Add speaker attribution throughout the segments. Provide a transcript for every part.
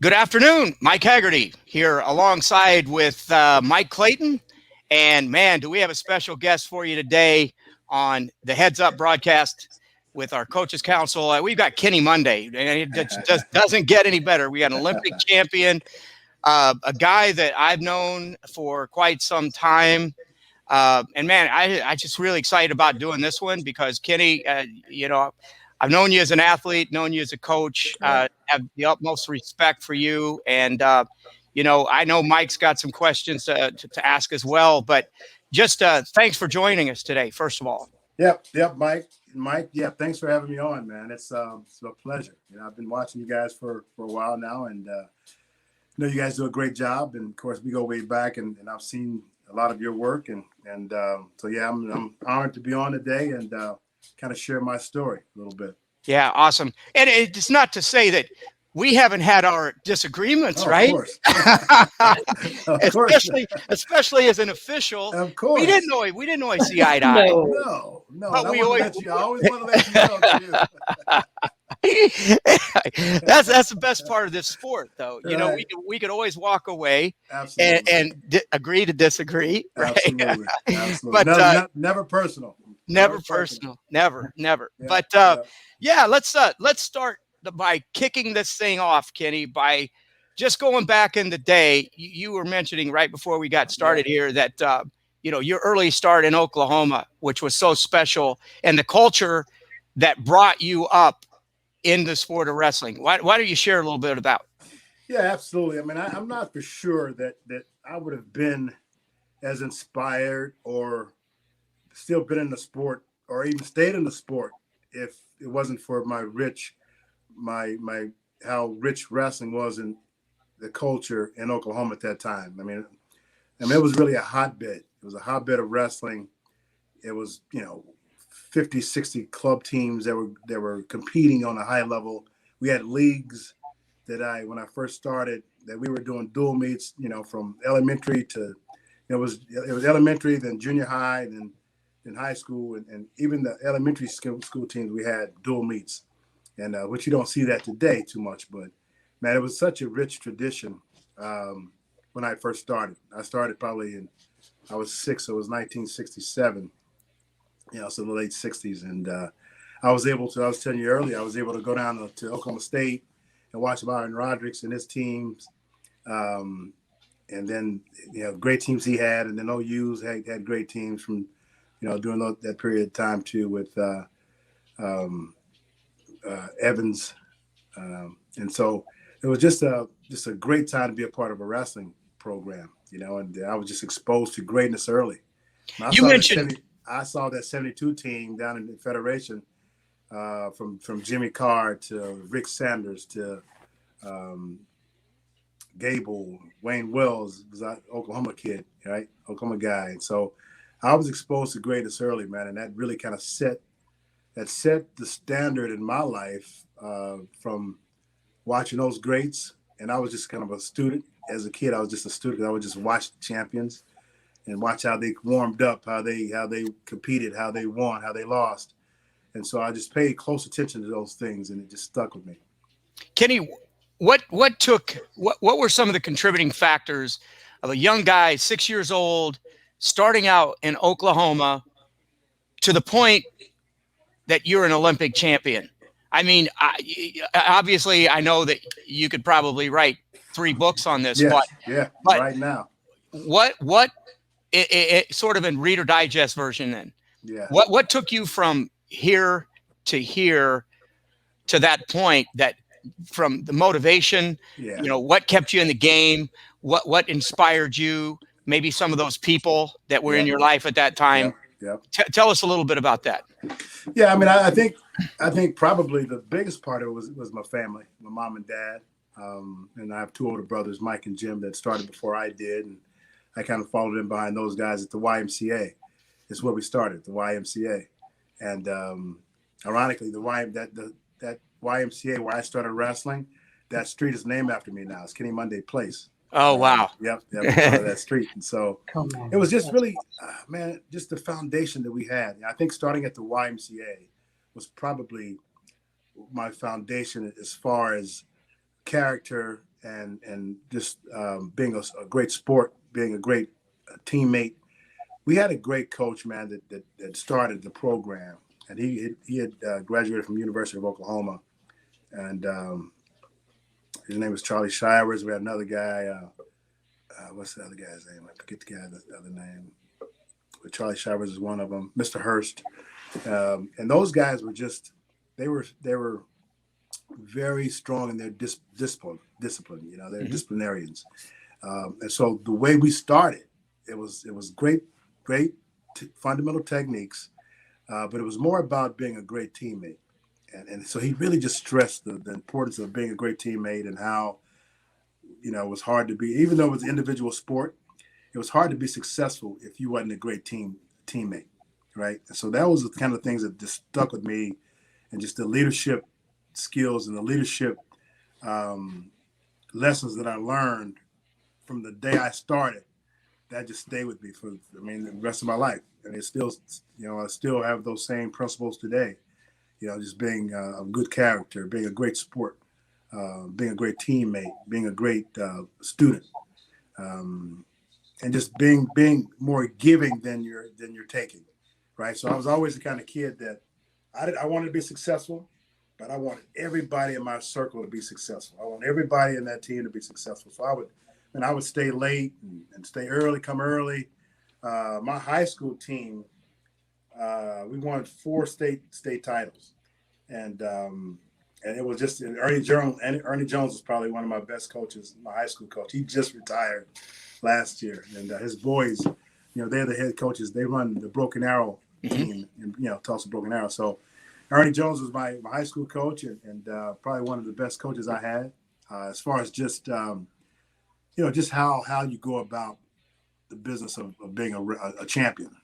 Speaker 1: Good afternoon, Mike Haggerty here alongside with Mike Clayton. And man, do we have a special guest for you today on the Heads Up broadcast with our Coaches Council. We've got Kenny Monday, and it just doesn't get any better. We got an Olympic champion, a guy that I've known for quite some time. And man, I just really excited about doing this one because Kenny, I've known you as an athlete, known you as a coach, have the utmost respect for you. And, I know Mike's got some questions to ask as well, but just thanks for joining us today, first of all.
Speaker 2: Yep, Mike, thanks for having me on, man. It's a pleasure. I've been watching you guys for a while now, and you guys do a great job. And of course, we go way back, and I've seen a lot of your work, and so I'm honored to be on today and kind of share my story a little bit.
Speaker 1: Yeah, awesome. And it's not to say that we haven't had our disagreements, right?
Speaker 2: Of course.
Speaker 1: especially as an official.
Speaker 2: Of course.
Speaker 1: We didn't always see eye to eye.
Speaker 2: No.
Speaker 1: But
Speaker 2: I always want to let you know.
Speaker 1: That's the best part of this sport, though.
Speaker 2: Right.
Speaker 1: We could always walk away
Speaker 2: Absolutely.
Speaker 1: and agree to disagree. Right?
Speaker 2: Absolutely. But never personal.
Speaker 1: Never personal. Never.
Speaker 2: Yeah,
Speaker 1: But let's start by kicking this thing off, Kenny, by just going back in the day. You were mentioning right before we got started here that your early start in Oklahoma, which was so special, and the culture that brought you up in the sport of wrestling. Why don't you share a little bit about?
Speaker 2: Yeah, absolutely. I mean, I'm not for sure that I would have been as inspired or still been in the sport or even stayed in the sport if it wasn't for how rich wrestling was in the culture in Oklahoma at that time. I mean, it was really a hotbed. It was a hotbed of wrestling. It was, 50, 60 club teams that were competing on a high level. We had leagues when I first started, that we were doing dual meets, from elementary to, it was elementary, then junior high, then in high school, and even the elementary school teams, we had dual meets, and which you don't see that today too much. But man, it was such a rich tradition when I first started. I started I was 6, so it was 1967. So the late 60s, and I was telling you earlier, I was able to go down to Oklahoma State and watch Byron Rodriguez and his teams, and then great teams he had, and then OU's had great teams from during that period of time too, with Evans, and so it was just a great time to be a part of a wrestling program, and I was just exposed to greatness early. I saw that 72 team down in the Federation, from Jimmy Carr to Rick Sanders to Gable, Wayne Wells was an Oklahoma kid, right? Oklahoma guy. And so I was exposed to greatness early, man, and that really kind of set the standard in my life from watching those greats. And I was just kind of a student. As a kid, I was just a student. I would just watch the champions and watch how they warmed up, how they competed, how they won, how they lost. And so I just paid close attention to those things, and it just stuck with me.
Speaker 1: Kenny, what were some of the contributing factors of a young guy, 6 years old, starting out in Oklahoma to the point that you're an Olympic champion? I mean, obviously, I know that you could probably write 3 books on this,
Speaker 2: but right now.
Speaker 1: What it sort of in Reader Digest version then.
Speaker 2: Yeah.
Speaker 1: What took you from here to that point, that from the motivation, what kept you in the game, what inspired you, maybe some of those people that were in your life at that time.
Speaker 2: Yep.
Speaker 1: Tell us a little bit about that.
Speaker 2: Yeah, I mean, I think probably the biggest part of it was my family, my mom and dad. And I have 2 older brothers, Mike and Jim, that started before I did. And I kind of followed in behind those guys at the YMCA. It's where we started, the YMCA. And ironically, that YMCA where I started wrestling, that street is named after me now. It's Kenny Monday Place.
Speaker 1: Oh, wow.
Speaker 2: Yep, that street. And so it was just really, just the foundation that we had. I think starting at the YMCA was probably my foundation as far as character and just being a great sport, being a great teammate. We had a great coach, man, that started the program, and he had graduated from University of Oklahoma, and his name was Charlie Shivers. We had another guy. What's the other guy's name? I forget the other name. But Charlie Shivers is one of them. Mr. Hurst, and those guys were just they were very strong in their discipline. They're disciplinarians, and so the way we started, it was great fundamental techniques, but it was more about being a great teammate, and so he really just stressed the importance of being a great teammate and how it was hard to be, even though it was an individual sport, it was hard to be successful if you wasn't a great teammate, right? And so that was the kind of things that just stuck with me, and just the leadership skills and the leadership lessons that I learned from the day I started, that just stayed with me for the rest of my life. And it's still, I still have those same principles today, just being a good character, being a great sport, being a great teammate, being a great student, and just being more giving than you're taking, right? So I was always the kind of kid that I wanted to be successful, but I wanted everybody in my circle to be successful. I want everybody in that team to be successful. So I would stay late and stay early, come early. My high school team, we won 4 state titles, and it was just Ernie Jones. And Ernie Jones was probably one of my best coaches, my high school coach. He just retired last year, and his boys, they're the head coaches. They run the Broken Arrow team, in Tulsa Broken Arrow. So Ernie Jones was my high school coach, and probably one of the best coaches I had, as far as just just how you go about the business of being a champion.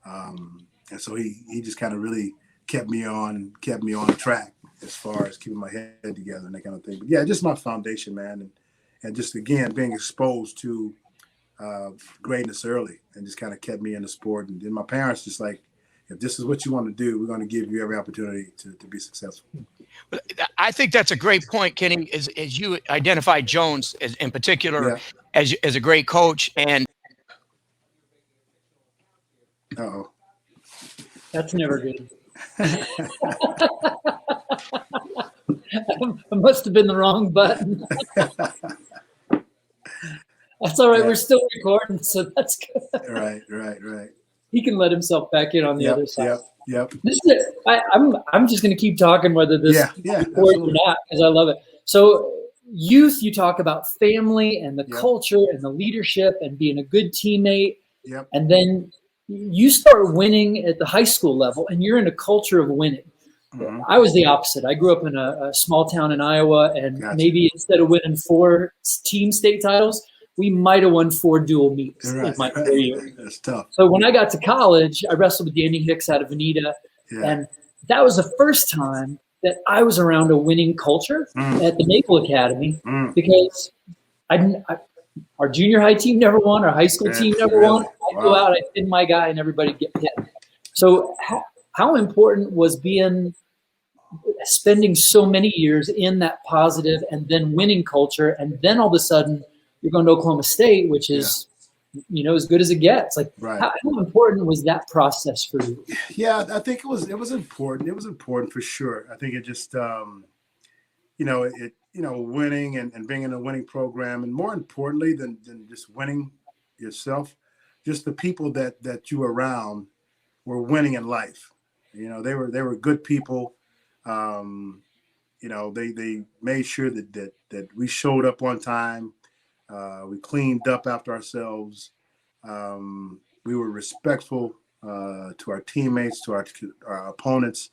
Speaker 2: And so he just kind of really kept me on the track as far as keeping my head together and that kind of thing. But yeah, just my foundation, man, and just again being exposed to greatness early, and just kind of kept me in the sport. And then my parents just like, if this is what you want to do, we're going to give you every opportunity to be successful.
Speaker 1: I think that's a great point, Kenny, as you identified Jones in particular as a great coach. And
Speaker 3: that's never good. I must have been the wrong button. That's all right. We're still recording, so that's good.
Speaker 2: Right.
Speaker 3: He can let himself back in on the other side.
Speaker 2: Yep.
Speaker 3: This is it. I'm just going to keep talking whether this records or not, because I love it. So youth, you talk about family and the culture and the leadership and being a good teammate.
Speaker 2: Yep.
Speaker 3: And then you start winning at the high school level, and you're in a culture of winning. Mm-hmm. I was the opposite. I grew up in a small town in Iowa, and maybe instead of winning 4 team state titles, we might have won 4 dual meets in my career.
Speaker 2: That's tough.
Speaker 3: So when I got to college, I wrestled with Danny Hicks out of Veneta, and that was the first time that I was around a winning culture at the Maple Academy, because our junior high team never won, our high school team never won. I'd go out, I'd pin my guy, and everybody'd get pinned. So how important was spending so many years in that positive and then winning culture, and then all of a sudden you're going to Oklahoma State, which is, as good as it gets. Like, how important was that process for you?
Speaker 2: Yeah, I think it was important. It was important for sure. I think it just, winning and being in a winning program, and more importantly than just winning yourself, just the people that you were around were winning in life. They were good people. They made sure that we showed up on time. We cleaned up after ourselves. We were respectful to our teammates, to our opponents,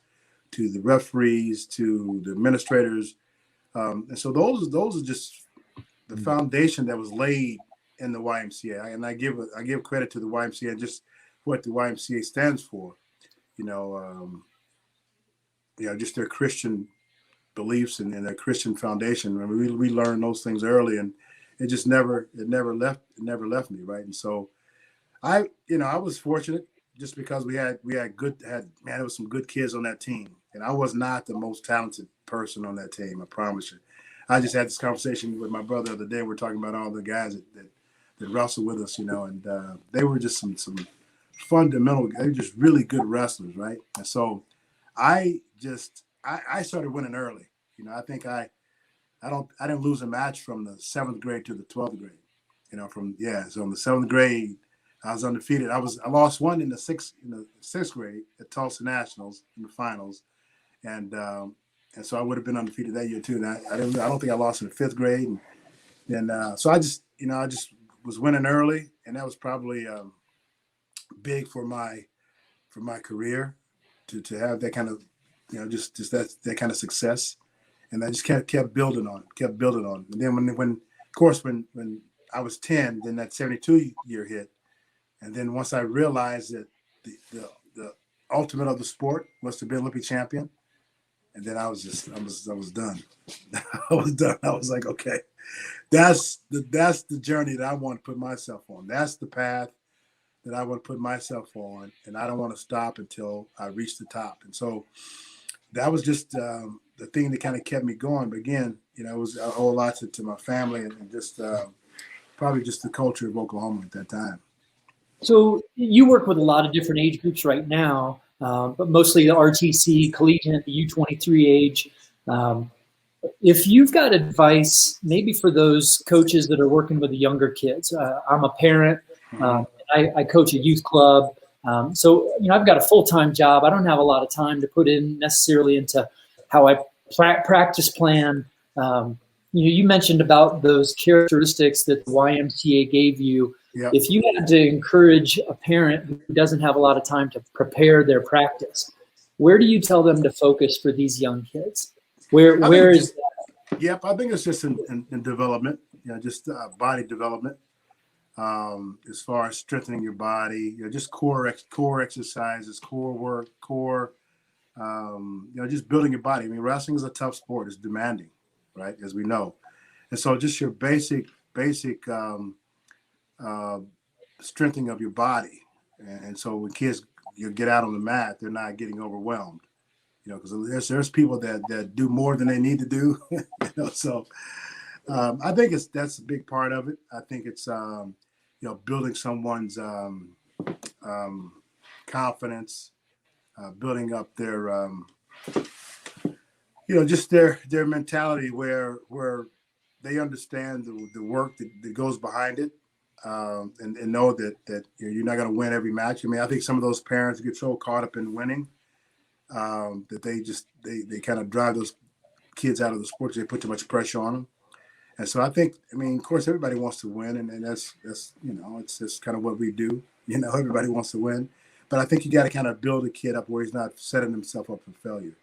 Speaker 2: to the referees, to the administrators. And so those are just the foundation that was laid in the YMCA. And I give credit to the YMCA and just what the YMCA stands for. Just their Christian beliefs and their Christian foundation. I mean, we learned those things early, and it just never left me, right? And so I was fortunate just because we had there was some good kids on that team, and I was not the most talented person on that team, I promise you. I just had this conversation with my brother the other day. We're talking about all the guys that wrestle with us, and they were just some fundamental. They were just really good wrestlers, right? And so I started winning early. I think I didn't lose a match from the 7th grade to the 12th grade. So in the 7th grade, I was undefeated. I lost one in the sixth grade at Tulsa Nationals in the finals, and so I would have been undefeated that year too. And I don't think I lost in the 5th grade, and so I just was winning early, and that was probably big for my career to have that kind of just that kind of success, and I just kept building on it. And then when I was 10, then that 72 year hit. And then once I realized that the ultimate of the sport was to be Olympic champion, and then I was done. I was done. I was like, okay, that's the journey that I want to put myself on. That's the path that I want to put myself on, and I don't want to stop until I reach the top. And so that was just the thing that kind of kept me going. But again, I owe a lot to my family and just probably just the culture of Oklahoma at that time.
Speaker 3: So you work with a lot of different age groups right now, but mostly the RTC, collegiate, the U23 age. If you've got advice, maybe for those coaches that are working with the younger kids, I'm a parent. I coach a youth club. So I've got a full-time job. I don't have a lot of time to put in necessarily into how I practice plan. You mentioned about those characteristics that the YMCA gave you.
Speaker 2: Yep.
Speaker 3: If you had to encourage a parent who doesn't have a lot of time to prepare their practice, where do you tell them to focus for these young kids? Where is that?
Speaker 2: Yep, I think it's just in development, just body development. As far as strengthening your body, just core exercises, core work, just building your body. I mean, wrestling is a tough sport. It's demanding, right? As we know. And so just your basic strengthening of your body. And so when kids get out on the mat, they're not getting overwhelmed, because there's people that do more than they need to do, so I think that's a big part of it. I think it's, building someone's confidence, building up their, just their mentality where they understand the work that goes behind it, and know that you're not going to win every match. I mean, I think some of those parents get so caught up in winning that they kind of drive those kids out of the sport because they put too much pressure on them. And so I think, of course, everybody wants to win, and that's it's just kind of what we do. Everybody wants to win, but I think you got to kind of build a kid up where he's not setting himself up for failure,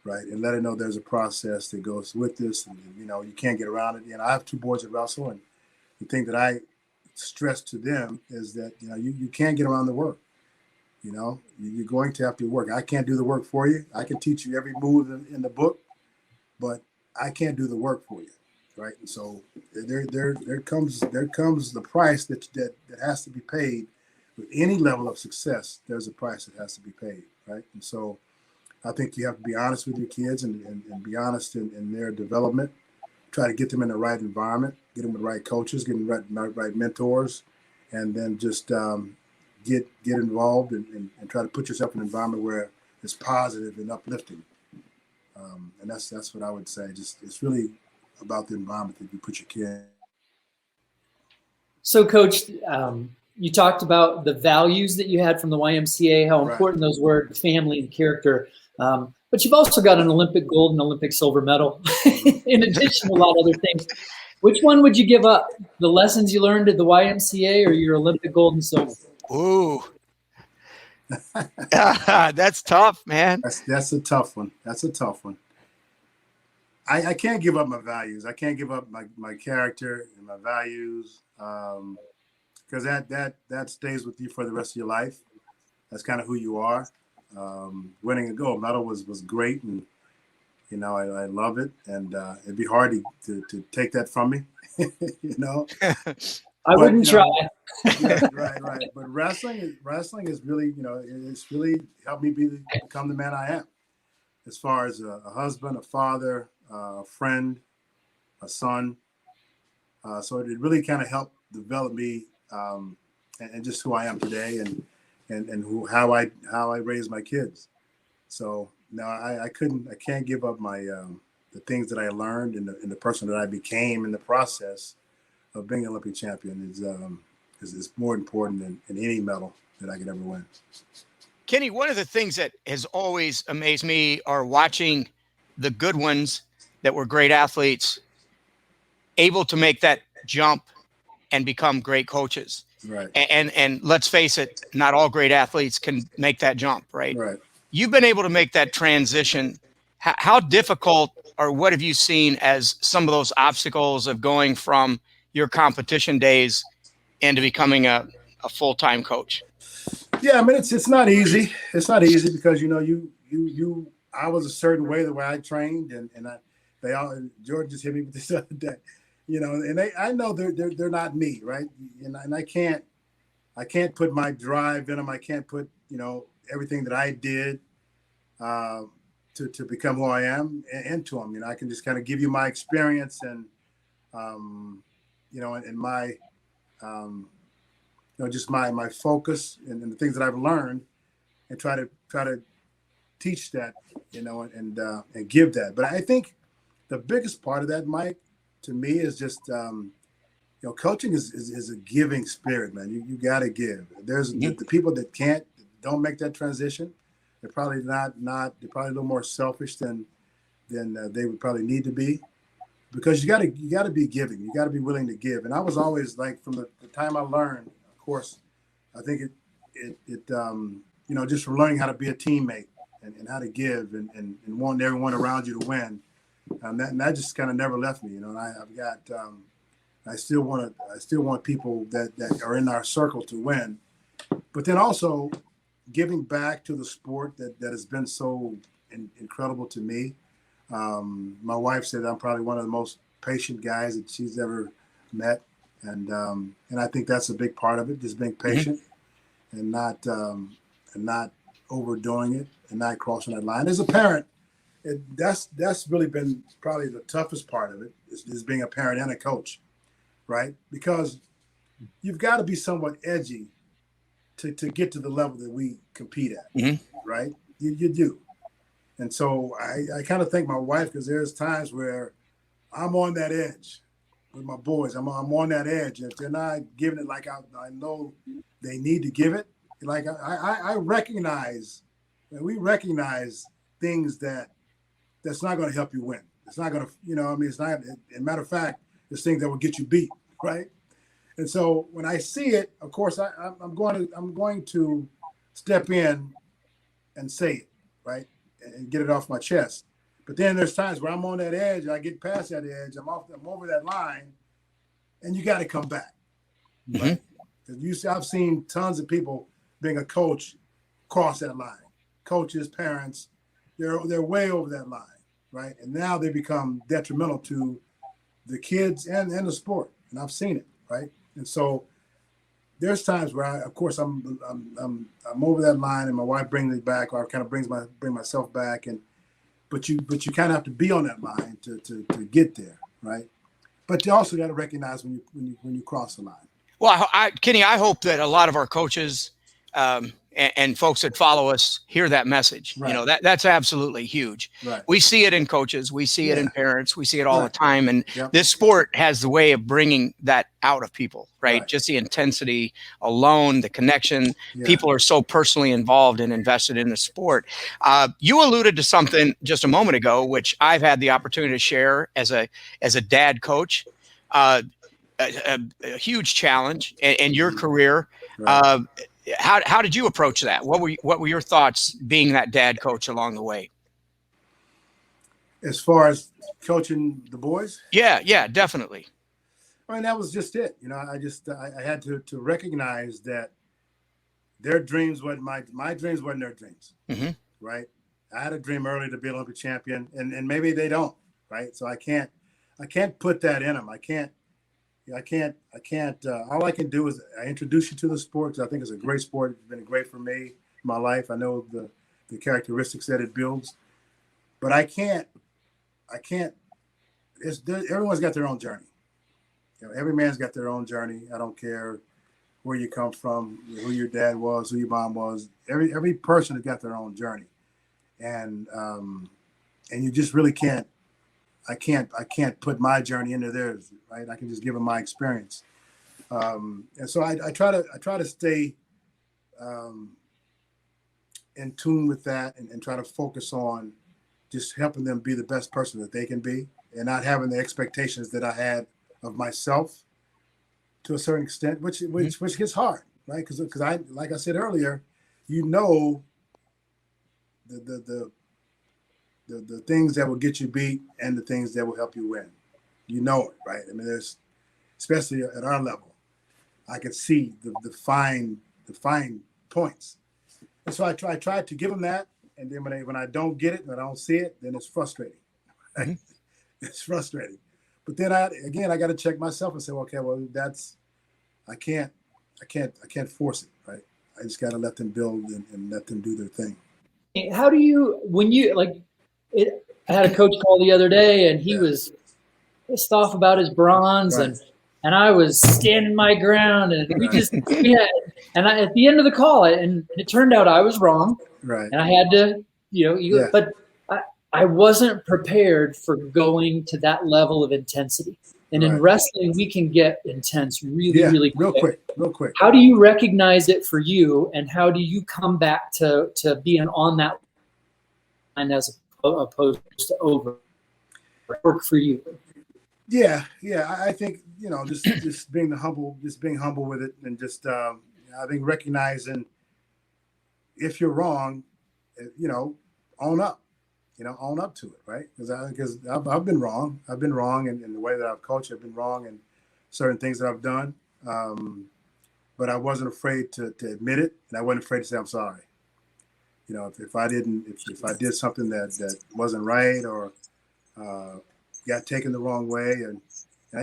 Speaker 2: right? And let him know there's a process that goes with this, and you can't get around it. I have 2 boys that wrestle, and the thing that I stress to them is that you can't get around the work. You're going to have to work. I can't do the work for you. I can teach you every move in the book, but I can't do the work for you, right? And so there comes the price that has to be paid. With any level of success, there's a price that has to be paid, right? And so I think you have to be honest with your kids and be honest in their development. Try to get them in the right environment, get them with the right coaches, get them the right mentors, and then just get involved and try to put yourself in an environment where it's positive and uplifting. And that's what I would say. Just it's really about the environment that you put your kid in.
Speaker 3: So, Coach, you talked about the values that you had from the YMCA, how important those were, family and character. But you've also got an Olympic gold and Olympic silver medal, in addition to a lot of other things. Which one would you give up? The lessons you learned at the YMCA or your Olympic gold and silver?
Speaker 1: Ooh. That's tough, man.
Speaker 2: That's a tough one. That's a tough one. I can't give up my values. I can't give up my character and my values, because that stays with you for the rest of your life. That's kind of who you are. Winning a gold medal was great, and I love it, and it'd be hard to take that from me.
Speaker 3: I wouldn't try.
Speaker 2: Yeah, right. But wrestling is really, it's really helped me become the man I am, as far as a husband, a father, a friend, a son. So it really kind of helped develop me and just who I am today and how I raise my kids. So no, I can't give up my the things that I learned and the person that I became in the process of being an Olympic champion is more important than any medal that I could ever win.
Speaker 1: Kenny, one of the things that has always amazed me are watching the good ones that were great athletes able to make that jump and become great coaches.
Speaker 2: Right.
Speaker 1: And let's face it, not all great athletes can make that jump, right?
Speaker 2: Right.
Speaker 1: You've been able to make that transition. How difficult, or what have you seen as some of those obstacles of going from your competition days into becoming a full-time coach?
Speaker 2: Yeah, I mean it's not easy. It's not easy because I was a certain way the way I trained and George just hit me with this other day, and I know they're not me, right? And I can't put my drive in them. I can't put everything that I did to become who I am into them. I can just kind of give you my experience and and my just my focus and the things that I've learned and try to teach that, and give that. But I think the biggest part of that, Mike, to me is just, coaching is a giving spirit, man. You got to give. There's the people that don't make that transition. They're probably they're probably a little more selfish than they would probably need to be, because you got to be giving. You got to be willing to give. And I was always like, from the time I learned, of course, I think it just from learning how to be a teammate and how to give and wanting everyone around you to win. And that just kind of never left me, and I've got, I still want people that are in our circle to win, but then also giving back to the sport that has been so incredible to me. My wife said I'm probably one of the most patient guys that she's ever met. And I think that's a big part of it, just being patient and not overdoing it and not crossing that line. As a parent, that's really been probably the toughest part of it, is being a parent and a coach, right? Because you've got to be somewhat edgy to get to the level that we compete at, right? You do. And so I kind of thank my wife, because there's times where I'm on that edge with my boys. I'm on that edge. If they're not giving it like I know they need to give it, like I recognize, and we recognize things that's not going to help you win. It's not going to, it's not, as a matter of fact, there's things that will get you beat, right? And so when I see it, of course, I'm going to step in and say it, right, and get it off my chest. But then there's times where I'm on that edge, I get past that edge, I'm over that line, and you got to come back. Right? I've seen tons of people being a coach cross that line. Coaches, parents, they're way over that line, right? And now they become detrimental to the kids and the sport, and I've seen it, right? And so there's times where I'm over that line, and my wife brings me back, or kind of bring myself back, but you kind of have to be on that line to get there, right? But you also got to recognize when you cross the line.
Speaker 1: Well, Kenny, I hope that a lot of our coaches and folks that follow us hear that message. Right. That's absolutely huge. Right. We see it in coaches, we see it in parents, we see it all the time, and this sport has the way of bringing that out of people, right? Just the intensity alone, the connection. People are so personally involved and invested in the sport. You alluded to something just a moment ago, which I've had the opportunity to share as a dad coach. A huge challenge in your career. Right. How did you approach that? What were your thoughts being that dad coach along the way?
Speaker 2: As far as coaching the boys?
Speaker 1: Yeah, definitely.
Speaker 2: I mean, that was just it. I had to recognize that their dreams weren't my dreams weren't their dreams. Right? I had a dream early to be an Olympic champion, and maybe they don't. Right? So I can't put that in them. I can't. All I can do is I introduce you to the sport, because I think it's a great sport. It's been great for me in my life. I know the characteristics that it builds, but I can't everyone's got their own journey. Every man's got their own journey. I don't care where you come from, who your dad was, who your mom was. Every person has got their own journey, and you just really can't. I can't put my journey into theirs, right? I can just give them my experience, and so I try to stay in tune with that, and try to focus on just helping them be the best person that they can be, and not having the expectations that I had of myself to a certain extent, which gets hard, right? Because I, like I said earlier, the things that will get you beat and the things that will help you win. You know it, right? I mean, there's, especially at our level, I could see the fine points. And so I try to give them that, and then when I don't get it, when I don't see it, then it's frustrating. Right? Mm-hmm. It's frustrating. But then I got to check myself and say, okay, well, I can't force it, right? I just got to let them build and let them do their thing.
Speaker 3: How do you, when you I had a coach call the other day, and he was pissed off about his bronze, right. and I was standing my ground, and we just at the end of the call, and it turned out I was wrong,
Speaker 2: right?
Speaker 3: And I had to, but I wasn't prepared for going to that level of intensity. And in wrestling, we can get intense really quick. Real quick. How do you recognize it for you, and how do you come back to being on that line as opposed to over? Work for you.
Speaker 2: Yeah. I think just being humble with it, and just I think recognizing if you're wrong, own up. Own up to it, right? Because I've been wrong. I've been wrong in the way that I've coached. I've been wrong in certain things that I've done. But I wasn't afraid to admit it, and I wasn't afraid to say I'm sorry. If I did something that wasn't right, or got taken the wrong way, and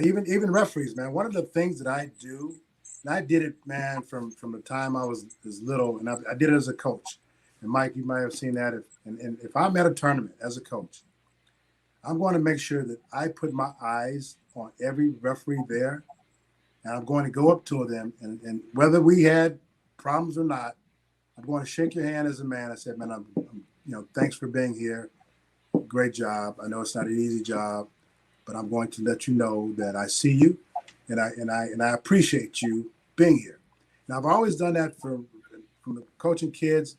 Speaker 2: even referees, man. One of the things that I do, and I did it, man, from the time I was little, and I did it as a coach. And Mike, you might have seen that. If I'm at a tournament as a coach, I'm going to make sure that I put my eyes on every referee there, and I'm going to go up to them, and whether we had problems or not, I'm going to shake your hand as a man. I said, man, I'm thanks for being here. Great job. I know it's not an easy job, but I'm going to let you know that I see you, and I appreciate you being here. Now, I've always done that from coaching kids.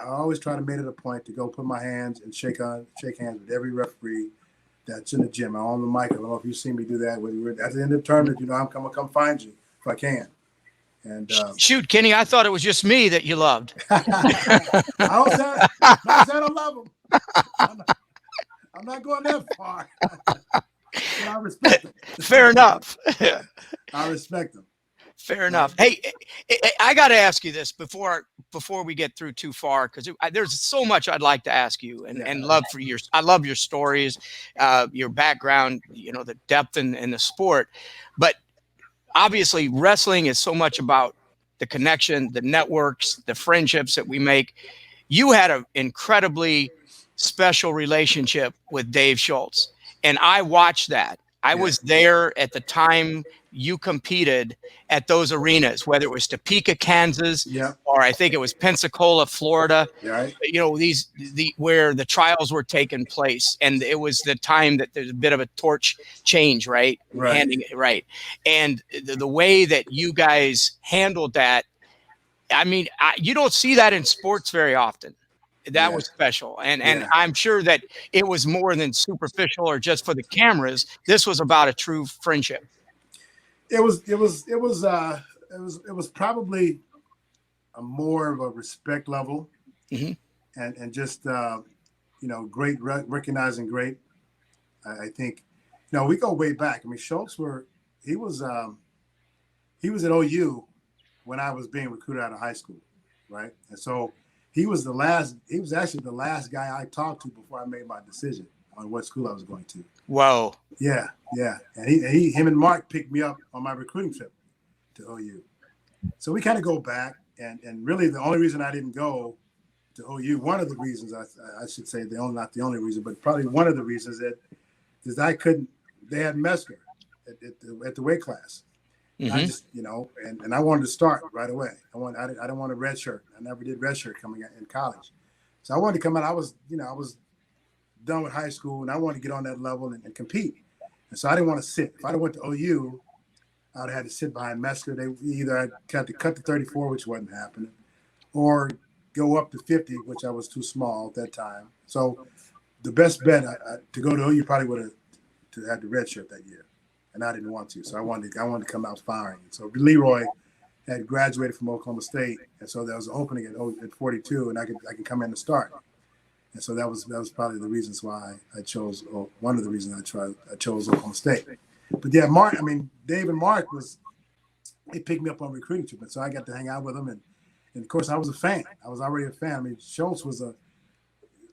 Speaker 2: I always try to make it a point to go put my hands and shake hands with every referee that's in the gym. I'm on the mic. I don't know if you see me do that. At the end of the tournament, I'm going to come find you if I can. And
Speaker 1: shoot, Kenny, I thought it was just me that you loved.
Speaker 2: I don't say I don't love them. I'm not going that far. But I respect them.
Speaker 1: Fair enough.
Speaker 2: I respect them.
Speaker 1: Fair enough. Hey, I got to ask you this before we get through too far, because there's so much I'd like to ask you, and love for I love your stories, your background, the depth in the sport. But obviously, wrestling is so much about the connection, the networks, the friendships that we make. You had an incredibly special relationship with Dave Schultz, and I watched that. I was there at the time you competed at those arenas, whether it was Topeka, Kansas, or I think it was Pensacola, Florida.
Speaker 2: Right.
Speaker 1: Where the trials were taking place, and it was the time that there's a bit of a torch change, right? Handing it right, and the way that you guys handled that. I mean, you don't see that in sports very often. That was special. And I'm sure that it was more than superficial or just for the cameras. This was about a true friendship.
Speaker 2: It was probably a more of a respect level, and just great recognizing great. I think, we go way back. I mean, Schultz he was at OU when I was being recruited out of high school, right? And so he was actually the last guy I talked to before I made my decision on what school I was going to.
Speaker 1: Whoa.
Speaker 2: Yeah. And him and Mark picked me up on my recruiting trip to OU. So we kind of go back, and really the only reason I didn't go to OU, one of the reasons I should say, not the only reason, but probably one of the reasons is I couldn't they had Mesker at the weight class.
Speaker 1: Mm-hmm.
Speaker 2: I just, and I wanted to start right away. I didn't want a red shirt. I never did red shirt coming out in college. So I wanted to come out. I was done with high school, and I wanted to get on that level and compete. And so I didn't want to sit. If I'd have went to OU, I would have had to sit behind Mesker. They either I'd had to cut to 34, which wasn't happening, or go up to 50, which I was too small at that time. So the best bet to go to OU probably would have had the red shirt that year. And I didn't want to, so I wanted to come out firing. So Leroy had graduated from Oklahoma State, and so there was an opening at 42, and I could come in and start. And so that was probably the reasons why I chose, or one of the reasons I chose Oklahoma State. But yeah, Dave and Mark they picked me up on recruiting trip, and so I got to hang out with them, and of course I was a fan. I was already a fan. I mean, Schultz was a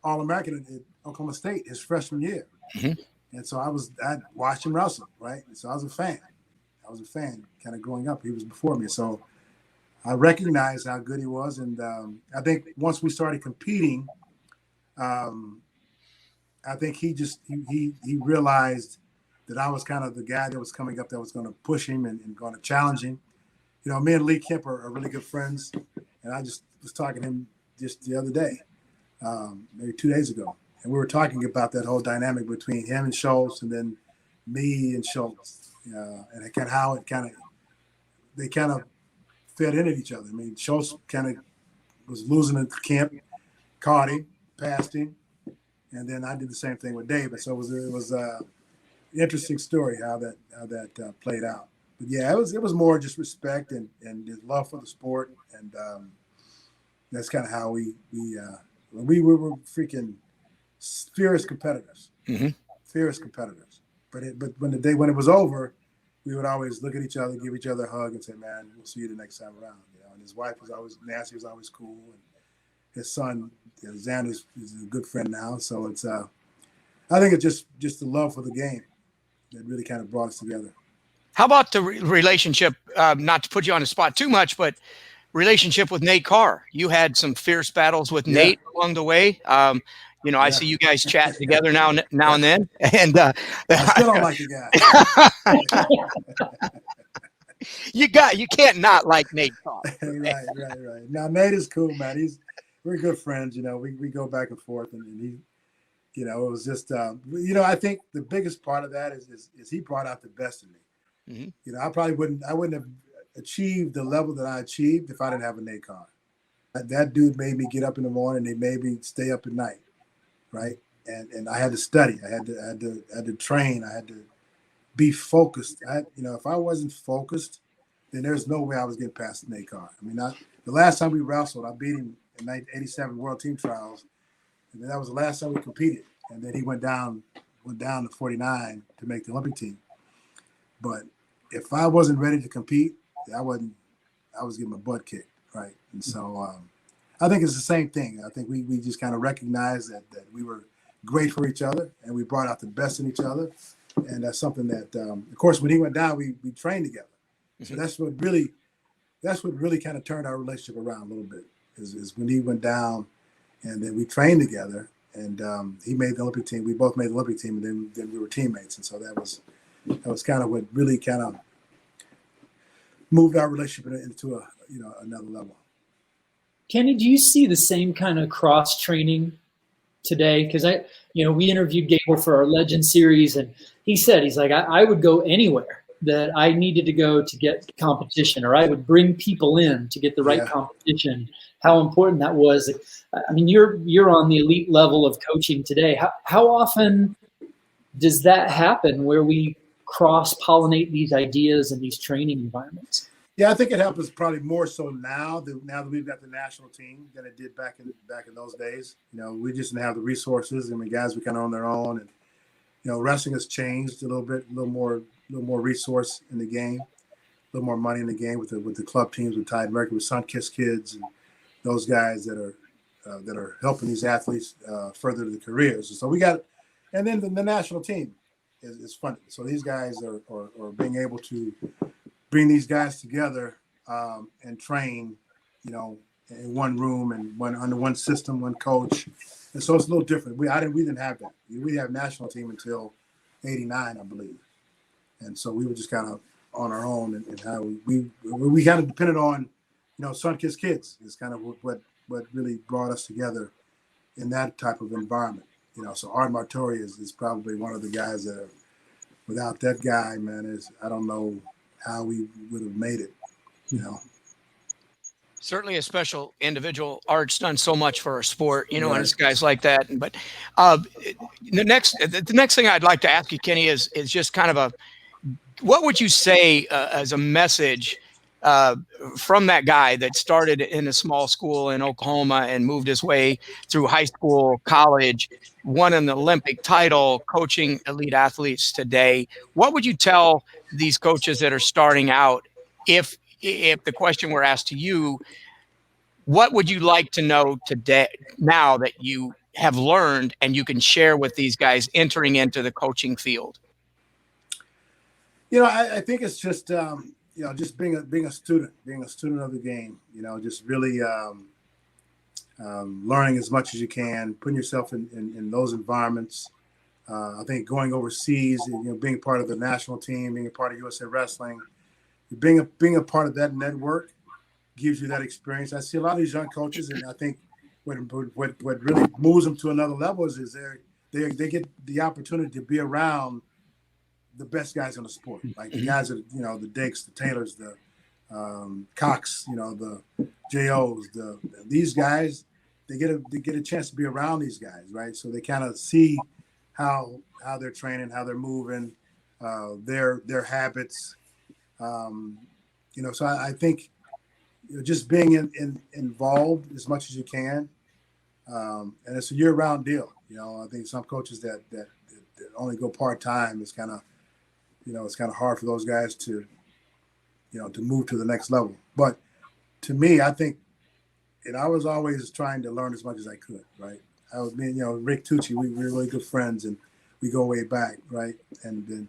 Speaker 2: All-American at Oklahoma State his freshman year.
Speaker 1: Mm-hmm.
Speaker 2: And so I watched him wrestle, right? So I was a fan. Kind of growing up. He was before me. So I recognized how good he was. And I think once we started competing, I think he realized that I was kind of the guy that was coming up that was going to push him and going to challenge him. Me and Lee Kemp are really good friends. And I just was talking to him just the other day, maybe 2 days ago. And we were talking about that whole dynamic between him and Schultz, and then me and Schultz, and how they kind of fed into each other. I mean, Schultz kind of was losing at camp, caught him, passed him, and then I did the same thing with David. So it was an interesting story how that played out. But yeah, it was more just respect and love for the sport, and that's kind of how we were freaking fierce competitors.
Speaker 1: Mm-hmm.
Speaker 2: Fierce competitors. But when it was over, we would always look at each other, give each other a hug, and say, "Man, we'll see you the next time around." And his wife was always Nancy was always cool, and his son Xander is a good friend now. So it's I think it's just the love for the game that really kind of brought us together.
Speaker 1: How about the relationship? Not to put you on the spot too much, but relationship with Nate Carr. You had some fierce battles with Nate along the way. I see you guys chat together now and then, and
Speaker 2: I still don't like the guy.
Speaker 1: You can't not like Nate Carr.
Speaker 2: Right. Now Nate is cool, man. We're good friends. We go back and forth, and he, it was just, I think the biggest part of that is he brought out the best in me.
Speaker 1: Mm-hmm.
Speaker 2: I probably wouldn't have achieved the level that I achieved if I didn't have a Nate Carr. That dude made me get up in the morning. He made me stay up at night, right? And I had to study. I had to train. I had to be focused. If I wasn't focused, then there's no way I was getting past Nate Carr. I mean, the last time we wrestled, I beat him in 1987 World Team Trials, and then that was the last time we competed. And then he went down to 49 to make the Olympic team. But if I wasn't ready to compete, I was getting my butt kicked, right? And so I think it's the same thing. I think we just kind of recognized that we were great for each other, and we brought out the best in each other. And that's something that, of course, when he went down, we trained together. So that's what really kind of turned our relationship around a little bit, is when he went down, and then we trained together, and he made the Olympic team. We both made the Olympic team, and then we were teammates. And so that was kind of what really kind of moved our relationship into another level.
Speaker 3: Kenny, do you see the same kind of cross training today? Because we interviewed Gable for our Legend series, and he's like, I would go anywhere that I needed to go to get competition, or I would bring people in to get the right competition. How important that was. I mean, you're on the elite level of coaching today. How often does that happen where we cross-pollinate these ideas and these training environments?
Speaker 2: Yeah, I think it happens probably more so now that we've got the national team than it did back in those days. We just didn't have the resources. I mean, guys were kind of on their own, and wrestling has changed a little bit, a little more resource in the game, a little more money in the game with the club teams, with Tide Mercury, with Sunkiss Kids, and those guys that are helping these athletes further their careers. And so we got, and then the national team is funded. So these guys are being able to bring these guys together and train, in one room and under one system, one coach. And so it's a little different. We didn't have that. We didn't have national team until '89, I believe. And so we were just kind of on our own, and how we kind of depended on, Sunkist kids is kind of what really brought us together in that type of environment. So Art Martori is probably one of the guys that without that guy, man, I don't know how we would have made it,
Speaker 1: Certainly a special individual. Art's done so much for our sport,
Speaker 2: Right.
Speaker 1: and it's guys like that. But the next thing I'd like to ask you, Kenny, is just kind of what would you say as a message from that guy that started in a small school in Oklahoma and moved his way through high school, college, won an Olympic title, coaching elite athletes today? What would you tell these coaches that are starting out if the question were asked to you, what would you like to know today, now that you have learned and you can share with these guys entering into the coaching field?
Speaker 2: I think it's just, just being a student of the game, just really learning as much as you can, putting yourself in those environments. I think going overseas, being part of the national team, being a part of USA Wrestling, being a part of that network gives you that experience. I see a lot of these young coaches, and I think what really moves them to another level is they get the opportunity to be around the best guys in the sport, like the guys that the Dicks, the Taylors, the Cox, the JOs, these guys. They get a chance to be around these guys, right? So they kind of see how they're training, how they're moving, their habits. So I think just being involved as much as you can, and it's a year-round deal. I think some coaches that only go part-time is kind of, it's kind of hard for those guys to move to the next level. But to me, I think, I was always trying to learn as much as I could, right? I was Rick Tucci, we were really good friends, and we go way back, right? And then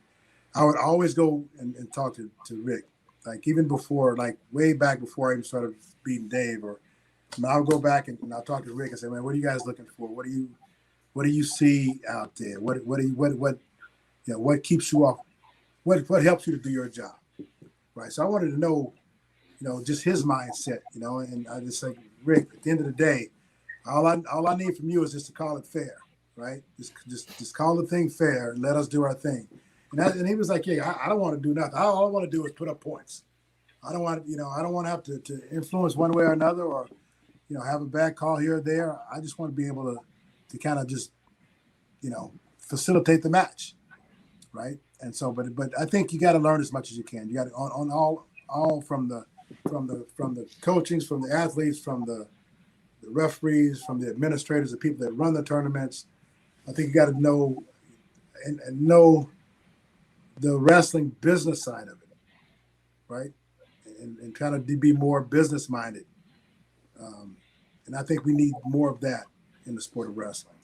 Speaker 2: I would always go and talk to Rick, like even before, like way back before I even started beating Dave, I would go back and I'll talk to Rick and say, man, what are you guys looking for? What do you see out there? What keeps you off? What helps you to do your job, right? So I wanted to know, just his mindset, and I just like, Rick, at the end of the day, all I need from you is just to call it fair, right? Just call the thing fair and let us do our thing. And he was like, yeah, I don't want to do nothing. All I want to do is put up points. I don't want to have to influence one way or another, or, have a bad call here or there. I just want to be able to kind of just, facilitate the match, right? And so, but I think you got to learn as much as you can. You got to on all from the coachings, from the athletes, from the referees, from the administrators, the people that run the tournaments. I think you got to know and know the wrestling business side of it, right? And kind of be more business minded. And I think we need more of that in the sport of wrestling.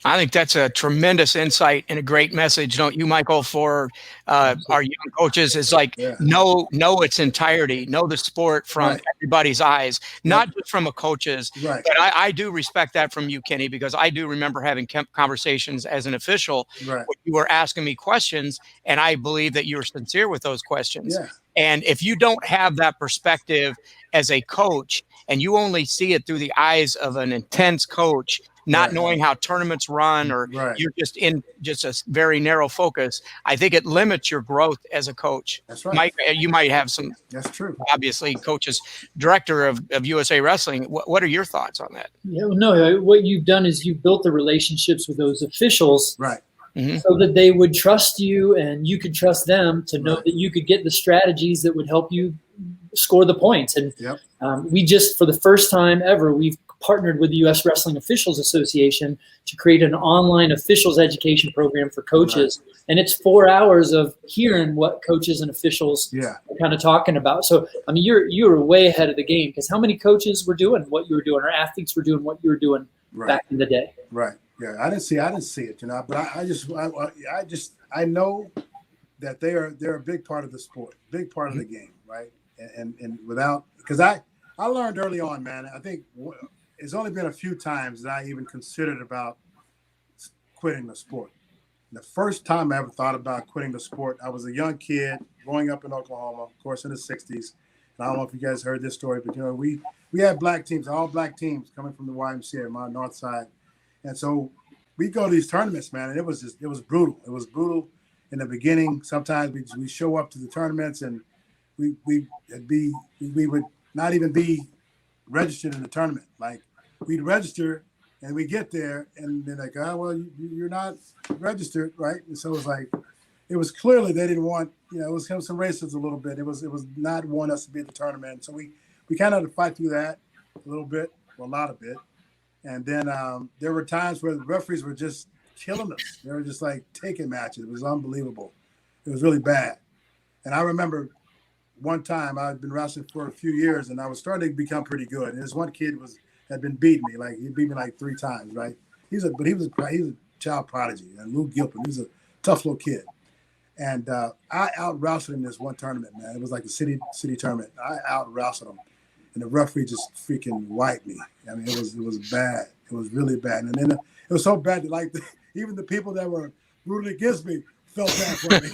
Speaker 1: I think that's a tremendous insight and a great message, don't you, Michael, for our young coaches? Is like, know its entirety, know the sport from everybody's eyes, not just from a coach's.
Speaker 2: Right.
Speaker 1: But I do respect that from you, Kenny, because I do remember having conversations as an official where you were asking me questions, and I believe that you were sincere with those questions.
Speaker 2: Yeah.
Speaker 1: And if you don't have that perspective as a coach, and you only see it through the eyes of an intense coach, not knowing how tournaments run, or you're just in just a very narrow focus, I think it limits your growth as a coach.
Speaker 2: That's right.
Speaker 1: Mike, you might have some.
Speaker 2: That's true.
Speaker 1: Obviously, coaches, director of USA Wrestling. What are your thoughts on that?
Speaker 3: Yeah, no, what you've done is you've built the relationships with those officials,
Speaker 2: right?
Speaker 3: So that they would trust you and you could trust them to know that you could get the strategies that would help you score the points. And we just, for the first time ever, we've partnered with the U.S. Wrestling Officials Association to create an online officials education program for coaches. Right. And it's 4 hours of hearing what coaches and officials are kind of talking about. So, I mean, you were way ahead of the game, because how many coaches were doing what you were doing, or athletes were doing what you were doing back in the day?
Speaker 2: Right. Yeah. I didn't see it, but I know that they're a big part of the sport, big part of the game. Right. And without, because I learned early on, man, I think it's only been a few times that I even considered about quitting the sport. The first time I ever thought about quitting the sport, I was a young kid growing up in Oklahoma, of course, in the 60s. And I don't know if you guys heard this story, but, we had black teams, all black teams coming from the YMCA, my north side. And so we go to these tournaments, man, and it was brutal. It was brutal in the beginning. Sometimes we show up to the tournaments and we would not even be registered in the tournament. Like, we'd register and we get there and they're like, oh, well, you're not registered, right? And so it was clearly they didn't want, it was some racism a little bit. It was not wanting us to be at the tournament. So we kind of had to fight through that a little bit, or a lot of it. And then there were times where the referees were just killing us. They were just like taking matches. It was unbelievable. It was really bad. And I remember one time I'd been wrestling for a few years and I was starting to become pretty good. And this one kid had been beating me. Like, he beat me like 3 times, right? He was a child prodigy. And Lou Gilpin, he was a tough little kid. And I out-wrestled him this one tournament, man. It was like the city tournament. I out-wrestled him. And the referee just freaking wiped me. I mean, it was bad. It was really bad. And then it was so bad that, like, even the people that were rooting against me felt bad for me.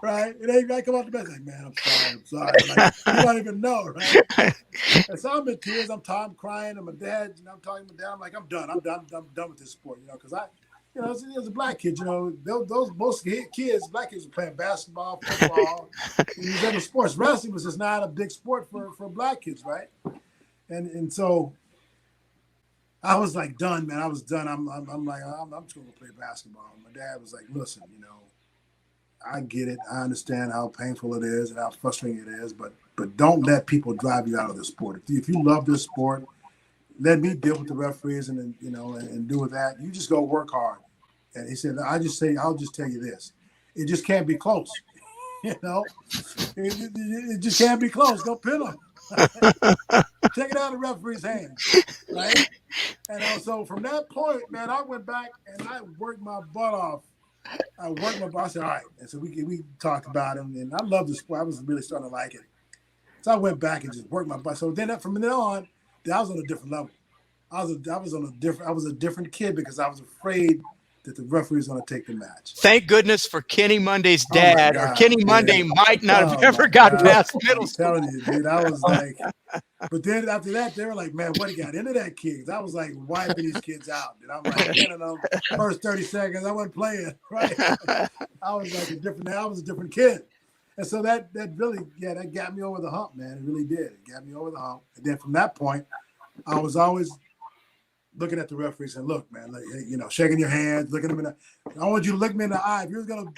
Speaker 2: Right? And I come out the bench like, man, I'm sorry. Like, you don't even know, right? And so I'm in tears. I'm crying. And my dad, I'm talking to my dad. I'm like, I'm done. I'm done with this sport, because as a black kid, those most kids, black kids were playing basketball, football, these other sports. Wrestling was just not a big sport for black kids, right? And so I was like done, man. I was done. I'm like, I'm just going to play basketball. And my dad was like, listen, I get it. I understand how painful it is and how frustrating it is, but don't let people drive you out of the sport. If you love this sport, let me deal with the referees and do with that. You just go work hard. And he said, I'll just tell you this. It just can't be close. It just can't be close. Don't pin them. Take it out of the referee's hands. Right? And so from that point, man, I went back and I worked my butt off. I said, all right. And so we talked about him, and I love the sport. I was really starting to like it. So I went back and just worked my butt. So then from then on, I was on a different level. I was a different kid because I was afraid that the referee was going to take the match.
Speaker 1: Thank goodness for Kenny Monday's dad, or Kenny Monday might not have ever gotten past middle school.
Speaker 2: I'm telling you, dude, I was like, but then after that, they were like, man, what got into that kid? I was like wiping these kids out. And I'm like, first 30 seconds, I wasn't playing, right? I was a different kid. And so that really, that got me over the hump, man. It really did. It got me over the hump. And then from that point, I was always looking at the referees and look, man, like, shaking your hands, looking them in the. I want you to look me in the eye. If you're gonna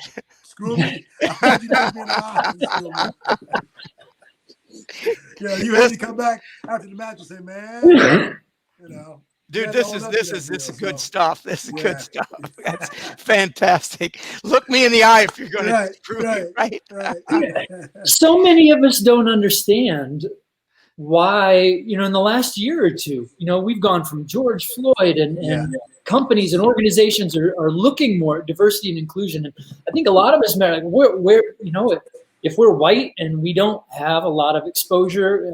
Speaker 2: screw me, I want you to look me in the eye and screw me. You had to come back after the match and say, man,
Speaker 1: Dude, this is good stuff. This is good stuff. That's fantastic. Look me in the eye if you're going to screw me, right?
Speaker 3: So many of us don't understand why, in the last year or two, we've gone from George Floyd and companies and organizations are looking more at diversity and inclusion. And I think a lot of us, like, if we're white and we don't have a lot of exposure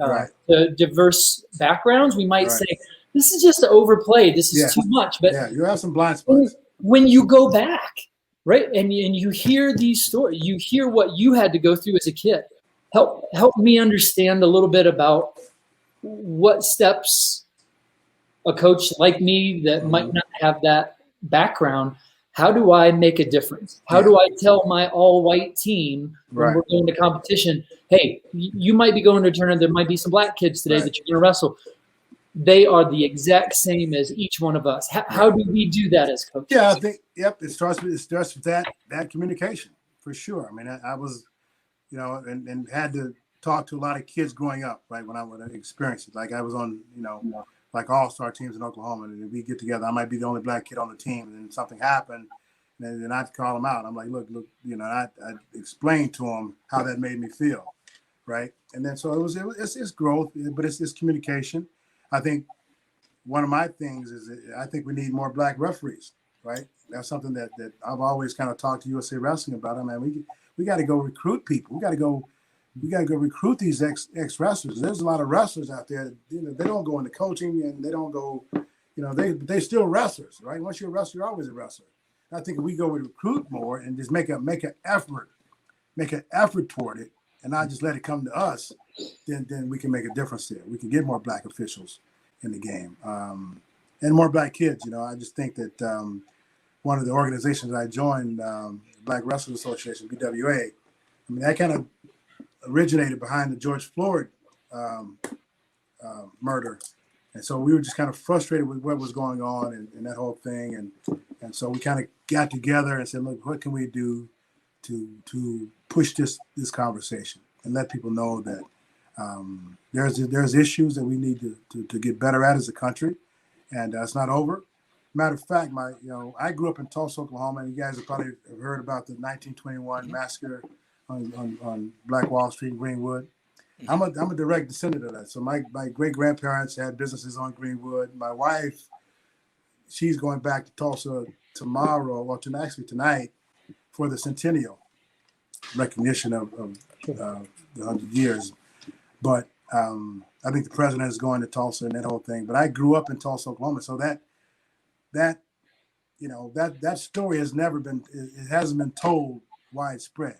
Speaker 3: to diverse backgrounds, we might say, this is just overplayed. This is too much. But
Speaker 2: you have some blind spots.
Speaker 3: When you go back, right, and you hear these stories, you hear what you had to go through as a kid. Help me understand a little bit about what steps a coach like me that might not have that background, how do I make a difference? How do I tell my all-white team when we're going to competition, hey, you might be going to a tournament, there might be some black kids today that you're going to wrestle. They are the exact same as each one of us. How do we do that as coaches?
Speaker 2: Yeah, I think, it starts with that communication, for sure. I mean, I was, and had to talk to a lot of kids growing up, right, when I would experience it. Like, I was on, like all-star teams in Oklahoma, and we get together. I might be the only black kid on the team, and then something happened, and then I'd call them out. I'm like, look, I explained to them how that made me feel, right? And then so it's growth, but it's communication. I think one of my things is I think we need more black referees, right? That's something that I've always kind of talked to USA Wrestling about. I mean, we got to go recruit people. We got to go recruit these ex wrestlers. There's a lot of wrestlers out there. They don't go into coaching and they don't go, they still wrestlers, right? Once you're a wrestler, you're always a wrestler. I think if we go with recruit more and just make an effort toward it, and not just let it come to us, then we can make a difference there. We can get more black officials in the game, and more black kids. I just think that one of the organizations I joined, Black Wrestlers Association, BWA, I mean, that kind of originated behind the George Floyd murder. And so we were just kind of frustrated with what was going on and that whole thing. And so we kind of got together and said, look, what can we do to push this conversation and let people know that there's issues that we need to get better at as a country. And it's not over. Matter of fact, I grew up in Tulsa, Oklahoma, and you guys have probably heard about the 1921 massacre on Black Wall Street, Greenwood. I'm a direct descendant of that. So my great grandparents had businesses on Greenwood. My wife, she's going back to Tulsa tomorrow, or tonight, for the centennial recognition of the 100 years. But I think the president is going to Tulsa and that whole thing. But I grew up in Tulsa, Oklahoma, so that story has never been, it hasn't been told widespread.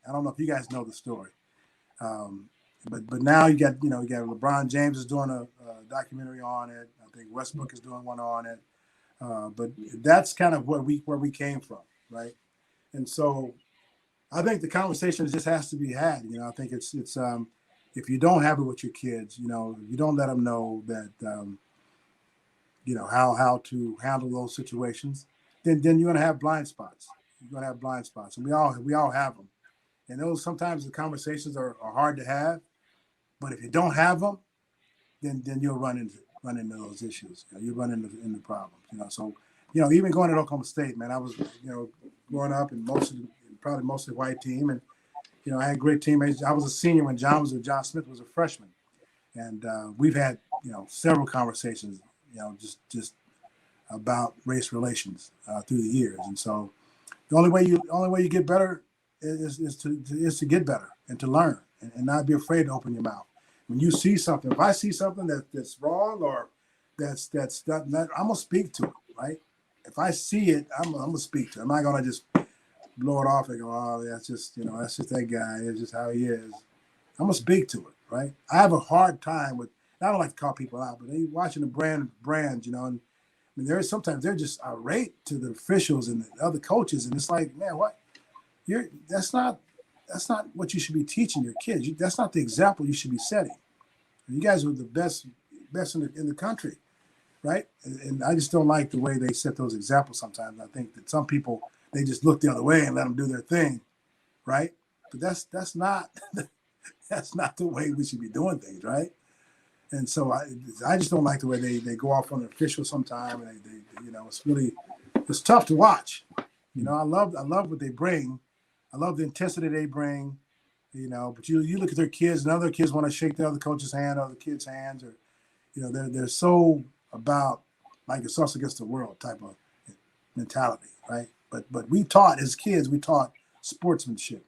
Speaker 2: I don't know if you guys know the story. But now you got LeBron James is doing a documentary on it. I think Westbrook is doing one on it. But that's kind of where we came from, right? And so I think the conversation just has to be had. I think it's if you don't have it with your kids, you don't let them know that how to handle those situations, then you're gonna have blind spots. You're gonna have blind spots, and we all have them. And those sometimes the conversations are hard to have. But if you don't have them, then you'll run into those issues. You run into problems. So even going to Oklahoma State, man, I was growing up in probably mostly white team, and I had great teammates. I was a senior when John Smith was a freshman, and we've had several conversations just about race relations through the years. And so the only way you get better is to get better and to learn and not be afraid to open your mouth. When you see something, if I see something that's wrong or that's not, I'm gonna speak to it, right? If I see it, I'm gonna speak to it. I'm not gonna just blow it off and go, oh, that's just that guy. It's just how he is. I'm gonna speak to it, right? I have a hard time with. I don't like to call people out, but they watching the brands, and I mean, sometimes they're just irate to the officials and the other coaches, and it's like, man, what? That's not what you should be teaching your kids. That's not the example you should be setting. You guys are the best in the country, right? And I just don't like the way they set those examples sometimes. I think that some people, they just look the other way and let them do their thing, right? But that's not the way we should be doing things, right? And so I just don't like the way they go off on the officials sometime, and they it's tough to watch. I love what they bring. I love the intensity they bring, but you look at their kids, and other kids want to shake the other coach's hand, other kids' hands, or, they're so about like it's us against the world type of mentality, right? But we taught as kids, sportsmanship.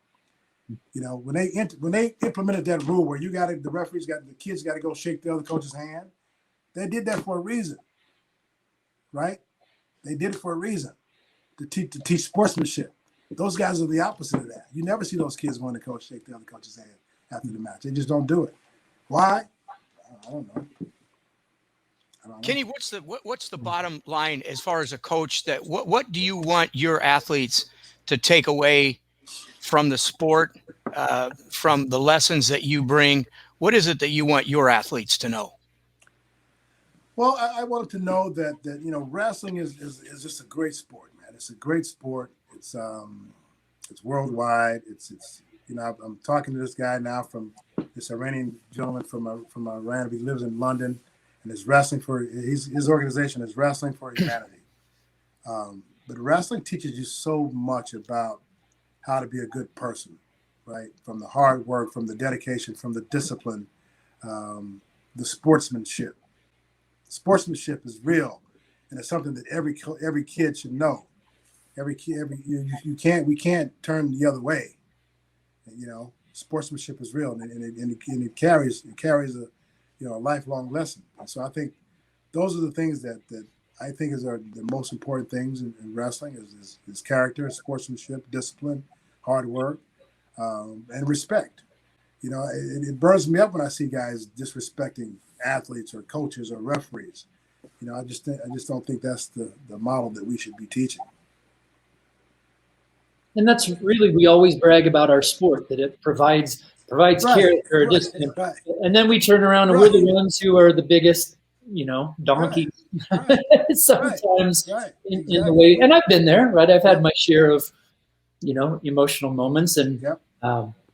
Speaker 2: When they implemented that rule where the kids got to go shake the other coach's hand, they did that for a reason, right? They did it for a reason to teach sportsmanship. Those guys are the opposite of that. You never see those kids going to shake the other coach's hand after the match. They just don't do it. Why? I don't know.
Speaker 1: Kenny, what's the bottom line as far as a coach? That what do you want your athletes to take away from the sport, from the lessons that you bring? What is it that you want your athletes to know?
Speaker 2: Well, I want them to know that wrestling is just a great sport, man. It's a great sport. It's worldwide. I'm talking to this guy now from this Iranian gentleman from Iran. He lives in London, and is wrestling for his organization is Wrestling for Humanity. But wrestling teaches you so much about how to be a good person, right? From the hard work, from the dedication, from the discipline, the sportsmanship. Sportsmanship is real, and it's something that every kid should know. We can't turn the other way. Sportsmanship is real, and it carries a lifelong lesson. And so I think those are the things that I think are the most important things in wrestling is character, sportsmanship, discipline, hard work, and respect. You know, it burns me up when I see guys disrespecting athletes or coaches or referees. You know, I just don't think that's the model that we should be teaching.
Speaker 3: And that's really, we always brag about our sport, that it provides character, discipline. Right. And then we turn around and we're the ones who are the biggest, donkeys sometimes in the way. And I've been there, right? I've had my share of, emotional moments. And,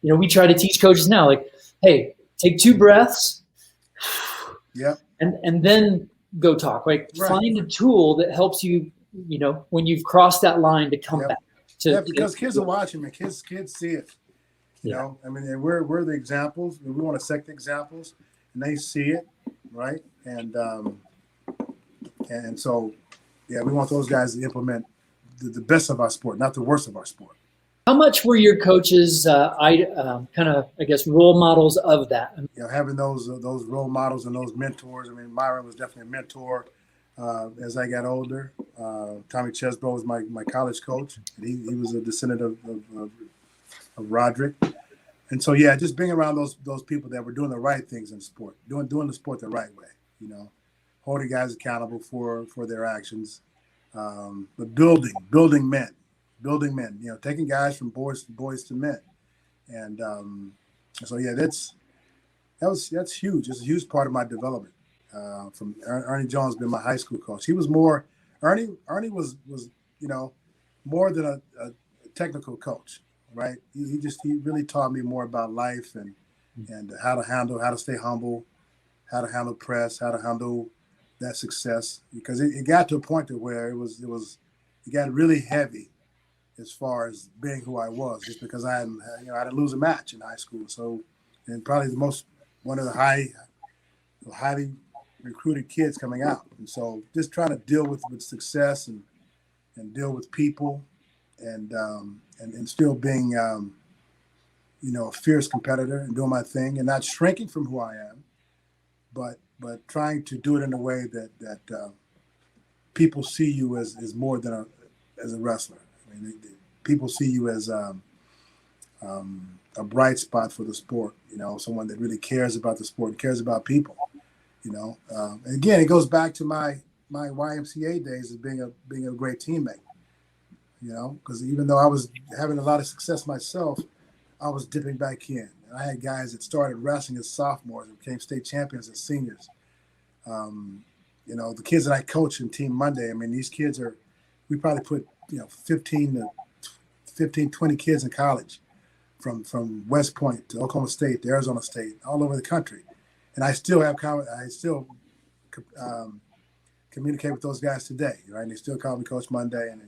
Speaker 3: we try to teach coaches now, like, hey, take 2 breaths. And then go talk. Like, find a tool that helps you, when you've crossed that line, to come back.
Speaker 2: Because kids are watching, man. Kids see it. You know, I mean, and we're the examples. We want to set the examples, and they see it, right? And so, we want those guys to implement the best of our sport, not the worst of our sport.
Speaker 3: How much were your coaches kind of, I guess, role models of that?
Speaker 2: Having those role models and those mentors. I mean, Myron was definitely a mentor. As I got older, Tommy Chesbro was my college coach, and he was a descendant of Roderick. And so, just being around those people that were doing the right things in sport, doing the sport the right way, holding guys accountable for their actions, but building men, taking guys from boys to men. And so, that's huge. It's a huge part of my development. From Ernie Jones being my high school coach. He was more, Ernie was more than a technical coach, right? He really taught me more about life and how to stay humble, how to handle press, how to handle that success, because it got to a point to where it got really heavy as far as being who I was, just because I didn't lose a match in high school. So, and probably one of the highly recruited kids coming out. And so just trying to deal with success and deal with people and still being, a fierce competitor and doing my thing and not shrinking from who I am, but trying to do it in a way that people see you as more than as a wrestler. I mean, people see you as a bright spot for the sport, someone that really cares about the sport and cares about people. And again, it goes back to my YMCA days as being a great teammate. Because even though I was having a lot of success myself, I was dipping back in. And I had guys that started wrestling as sophomores and became state champions as seniors. The kids that I coach in Team Monday, I mean, these kids we probably put 15, 20 kids in college, from West Point to Oklahoma State to Arizona State, all over the country. And I still communicate with those guys today, right? And they still call me Coach Monday, and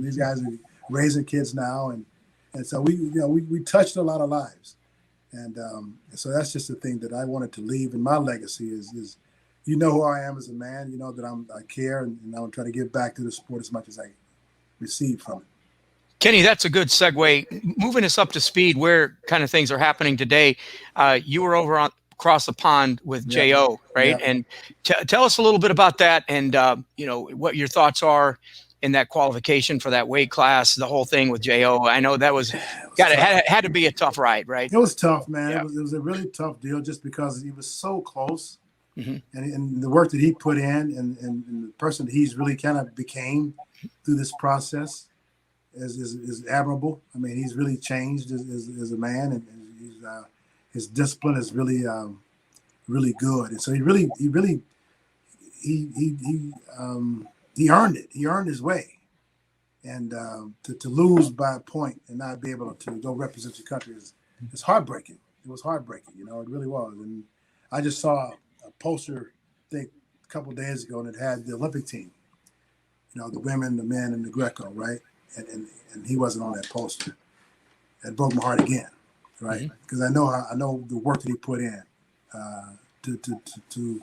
Speaker 2: these guys are raising kids now, and so we touched a lot of lives, and so that's just the thing that I wanted to leave in my legacy is who I am as a man, that I care, and I want to try to give back to the sport as much as I receive from it.
Speaker 1: Kenny, that's a good segue. Moving us up to speed, where kind of things are happening today. You were over across the pond with J.O., right? Yeah. And tell us a little bit about that and, what your thoughts are in that qualification for that weight class, the whole thing with J.O. I know that had to be a tough ride, right?
Speaker 2: It was tough, man. Yeah. It was a really tough deal just because he was so close. Mm-hmm. And the work that he put in and the person that he's really kind of became through this process is admirable. I mean, he's really changed as a man, and his discipline is really, really good. And so he earned it. He earned his way. And to lose by a point and not be able to go represent your country is heartbreaking. It was heartbreaking, it really was. And I just saw a poster, I think, a couple of days ago, and it had the Olympic team, the women, the men, and the Greco, right? And he wasn't on that poster. That broke my heart again. Right, because I know the work that he put in to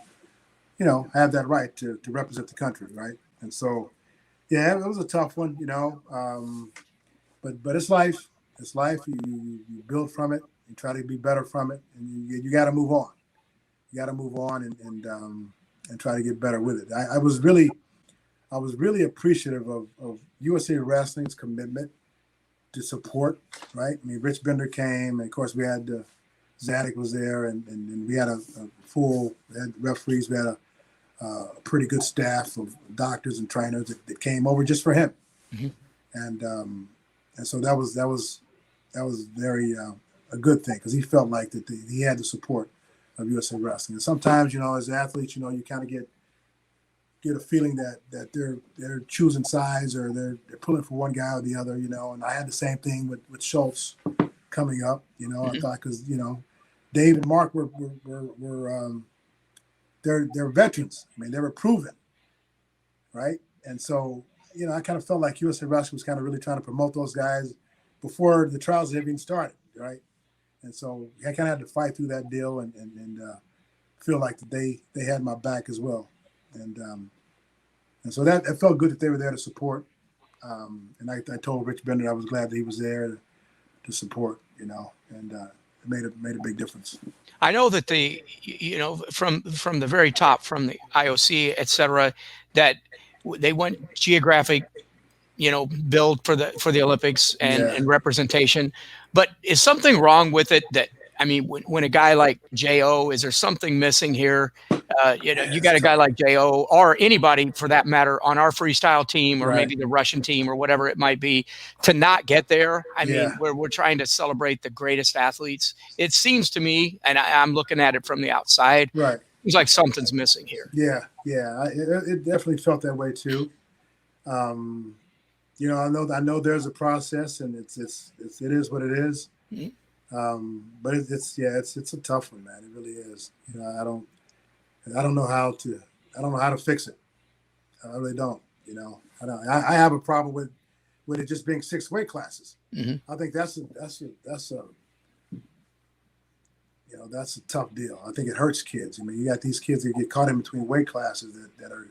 Speaker 2: have that right to represent the country, right? And so, it was a tough one, but it's life. It's life. You build from it. You try to be better from it, and you got to move on. You got to move on and try to get better with it. I was really I was really appreciative of USA Wrestling's commitment to support, right? I mean, Rich Bender came, and of course we had Zadig was there, and we had a full, we had referees, we had a pretty good staff of doctors and trainers that came over just for him. Mm-hmm. And so that was very a good thing, because he felt like that he had the support of USA Wrestling. And sometimes, as athletes, you kind of get a feeling that they're choosing sides, or they're pulling for one guy or the other, And I had the same thing with Schultz coming up,
Speaker 1: Mm-hmm.
Speaker 2: I thought, because Dave and Mark were they're veterans. I mean, they were proven, right? And so I kind of felt like USA Wrestling was kind of really trying to promote those guys before the trials had even started, right? And so I kind of had to fight through that deal and feel like that they had my back as well. And so that it felt good that they were there to support. And I told Rich Bender I was glad that he was there to support, and it made a big difference.
Speaker 1: I know that from the very top, from the IOC, et cetera, that they went geographic, build for the Olympics and representation. But is something wrong with it? That, I mean, when a guy like J.O., is there something missing here? You got a guy like J.O., or anybody for that matter, on our freestyle team, or maybe the Russian team, or whatever it might be, to not get there. I mean, we're trying to celebrate the greatest athletes. It seems to me, and I'm looking at it from the outside,
Speaker 2: right?
Speaker 1: It's like something's missing here.
Speaker 2: Yeah. It definitely felt that way too. I know there's a process, and it is what it is. Mm-hmm. But it's a tough one, man. It really is. I don't know how to fix it. I really don't. I have a problem with it just being 6 weight classes. Mm-hmm. I think that's a tough deal. I think it hurts kids. I mean, you got these kids that get caught in between weight classes that are,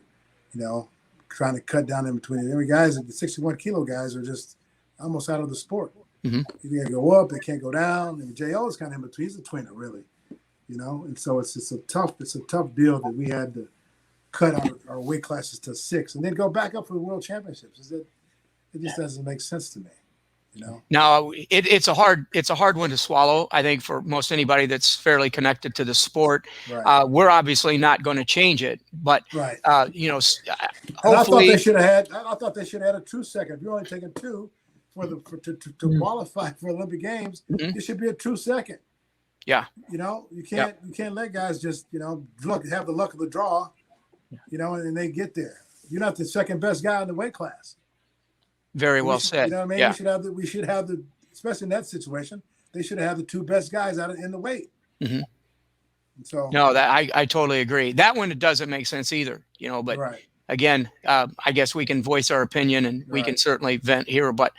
Speaker 2: trying to cut down in between. Every guys, the 61 kilo guys are just almost out of the sport. Mm-hmm. You got to go up, they can't go down. And J.O. is kind of in between. He's a tweener, really. And so it's a tough deal that we had to cut our weight classes to 6 and then go back up for the world championships. It just doesn't make sense to me.
Speaker 1: Now it's a hard one to swallow, I think, for most anybody that's fairly connected to the sport. Right. We're obviously not going to change it, but
Speaker 2: right.
Speaker 1: Hopefully,
Speaker 2: I thought they should have had a 2 second. If you're only taking 2 to qualify for Olympic Games, mm-hmm. It should be a 2 second.
Speaker 1: Yeah.
Speaker 2: You can't let guys just have the luck of the draw, and they get there. You're not the second best guy in the weight class.
Speaker 1: Very well said.
Speaker 2: You know what I mean?
Speaker 1: Yeah.
Speaker 2: We should have the, especially in that situation, they should have the 2 best guys in the weight.
Speaker 1: Mm-hmm.
Speaker 2: So
Speaker 1: no, that I totally agree. That one, it doesn't make sense either. But
Speaker 2: right.
Speaker 1: Again, I guess we can voice our opinion, and we can certainly vent here. But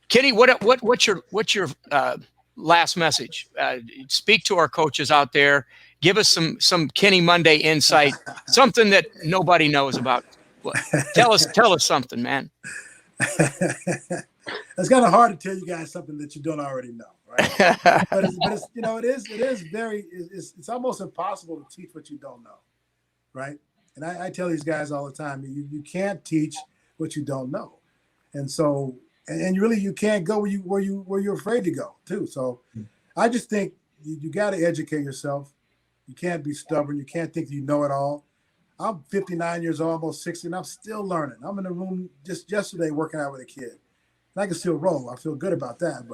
Speaker 1: Kenny, what's your last message? Speak to our coaches out there. Give us some Kenny Monday insight, something that nobody knows about. Tell us something, man.
Speaker 2: It's kind of hard to tell you guys something that you don't already know, right? but it's almost impossible to teach what you don't know, right? And I tell these guys all the time, you can't teach what you don't know, and so and really you can't go where you're afraid to go too. So I just think you got to educate yourself. You can't be stubborn. You can't think you know it all. I'm 59 years old, almost 60, and I'm still learning. I'm in the room just yesterday working out with a kid. And I can still roll. I feel good about that.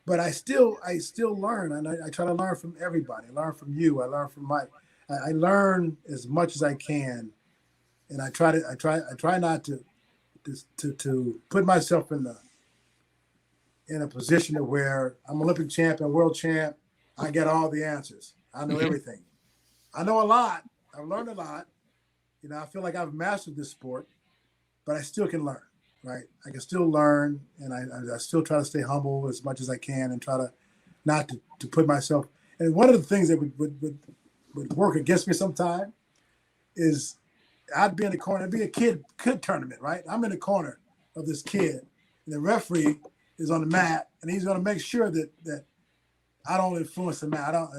Speaker 2: But I still learn, and I try to learn from everybody. I learn from you. I learn from Mike. I learn as much as I can, and I try not to put myself in a position to where I'm Olympic champion, world champ. I get all the answers. I know everything. I know a lot. I've learned a lot. I feel like I've mastered this sport, but I still can learn, right? I can still learn, and I still try to stay humble as much as I can, and try to not to put myself. And one of the things that would work against me sometime is I'd be in the corner. It'd be a kid tournament, right? I'm in the corner of this kid, and the referee is on the mat, and he's going to make sure that I don't influence the mat. I don't.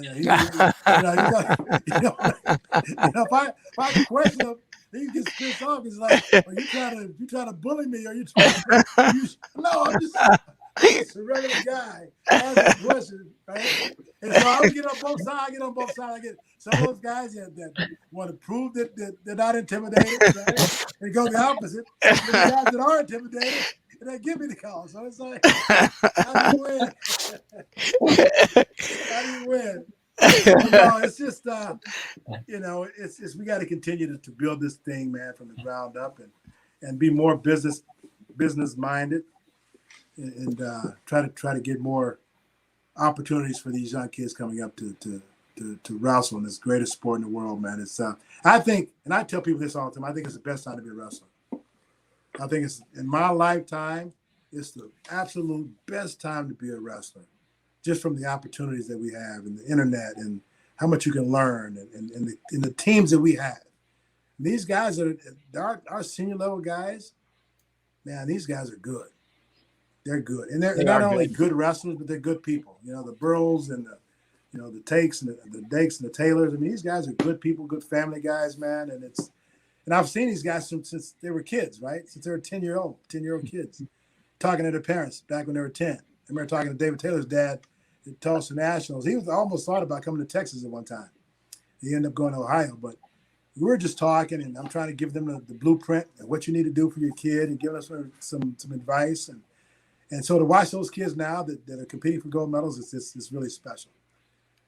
Speaker 2: If I question him, he gets pissed off. He's like, "Are you trying to bully me? Or you trying to?" No, I'm just a regular guy asking questions, right? And so I would get on both sides. I get on both sides. I get some of those guys that want to prove that they're not intimidated, right? And go the opposite. And the guys that are intimidated, and they give me the call. So it's like, how do you win? How do you win? No, it's just it's we got to continue to build this thing, man, from the ground up, and be more business minded, and try to get more opportunities for these young kids coming up to wrestle in this greatest sport in the world, man. It's I think, and I tell people this all the time, I think it's the best time to be a wrestler. I think it's, in my lifetime, it's the absolute best time to be a wrestler, just from the opportunities that we have and the internet and how much you can learn and the teams that we have. And these guys our senior level guys, man, these guys are good. They're good. And they're not only good wrestlers, but they're good people. You know, the Burrows and the Takes and the Dakes and the Taylors. I mean, these guys are good people, good family guys, man. And I've seen these guys since they were kids, right? Since they were 10-year-old kids, talking to their parents back when they were 10. I remember talking to David Taylor's dad at Tulsa Nationals. He was almost thought about coming to Texas at one time. He ended up going to Ohio, but we were just talking, and I'm trying to give them the blueprint and what you need to do for your kid, and giving us some advice. And so to watch those kids now that are competing for gold medals, it's really special.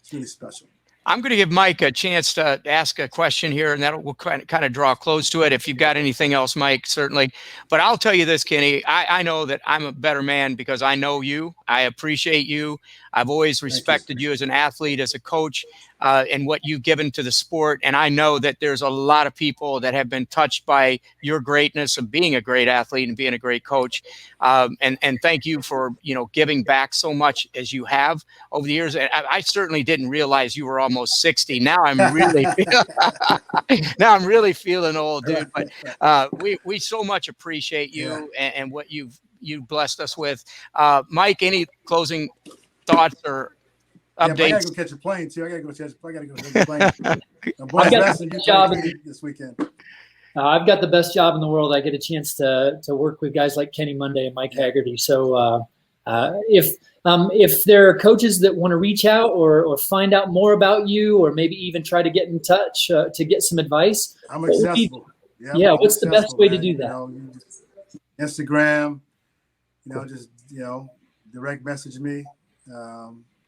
Speaker 2: It's really special.
Speaker 1: I'm going to give Mike a chance to ask a question here, and that will kind of draw close to it. If you've got anything else, Mike, certainly. But I'll tell you this, Kenny, I know that I'm a better man because I know you. I appreciate you. I've always respected you as an athlete, as a coach, and what you've given to the sport. And I know that there's a lot of people that have been touched by your greatness of being a great athlete and being a great coach. And thank you for, giving back so much as you have over the years. And I certainly didn't realize you were almost 60. Now I'm really feeling old, dude. But we so much appreciate you and what you've blessed us with. Mike, any closing thoughts or updates?
Speaker 2: I gotta go catch a plane too. I gotta go catch a plane.
Speaker 3: I've got the best job
Speaker 2: this weekend.
Speaker 3: I've got the best job in the world. I get a chance to work with guys like Kenny Monday and Mike Haggerty. So if there are coaches that want to reach out or find out more about you, or maybe even try to get in touch to get some advice,
Speaker 2: I'm accessible.
Speaker 3: What's the best way to do that?
Speaker 2: Instagram. Just direct message me.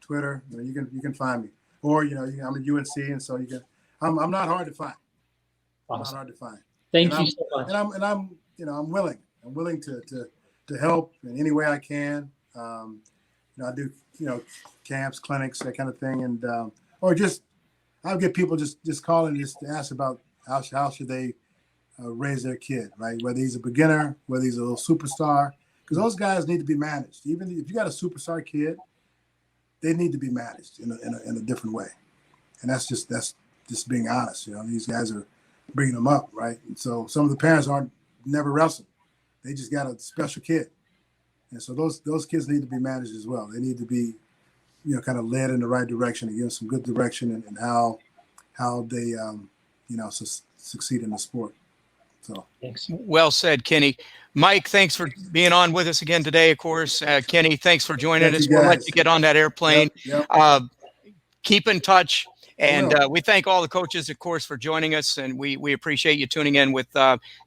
Speaker 2: Twitter, you can find me, or I'm at UNC, and so you can. I'm not hard to find.
Speaker 3: Awesome.
Speaker 2: I'm not hard to find.
Speaker 3: Thank you so much.
Speaker 2: And I'm willing. I'm willing to help in any way I can. I do camps, clinics, that kind of thing, and or just I'll get people just calling just to ask about how should they raise their kid, right? Whether he's a beginner, whether he's a little superstar, because those guys need to be managed. Even if you got a superstar kid, they need to be managed in a different way, and that's just being honest. These guys are bringing them up, right? And so some of the parents never wrestled; they just got a special kid, and so those kids need to be managed as well. They need to be, kind of led in the right direction and give some good direction and how they succeed in the sport. So
Speaker 3: thanks.
Speaker 1: Well said, Kenny. Mike, thanks for being on with us again today, of course. Kenny, thanks for joining us. We'll let you get on that airplane.
Speaker 2: Yep.
Speaker 1: Keep in touch. And we thank all the coaches, of course, for joining us. And we appreciate you tuning in with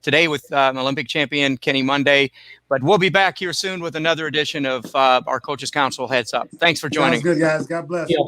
Speaker 1: today with Olympic champion Kenny Monday. But we'll be back here soon with another edition of our Coaches Council Heads Up. Thanks for joining.
Speaker 2: Sounds good, guys. God bless.
Speaker 3: Yeah.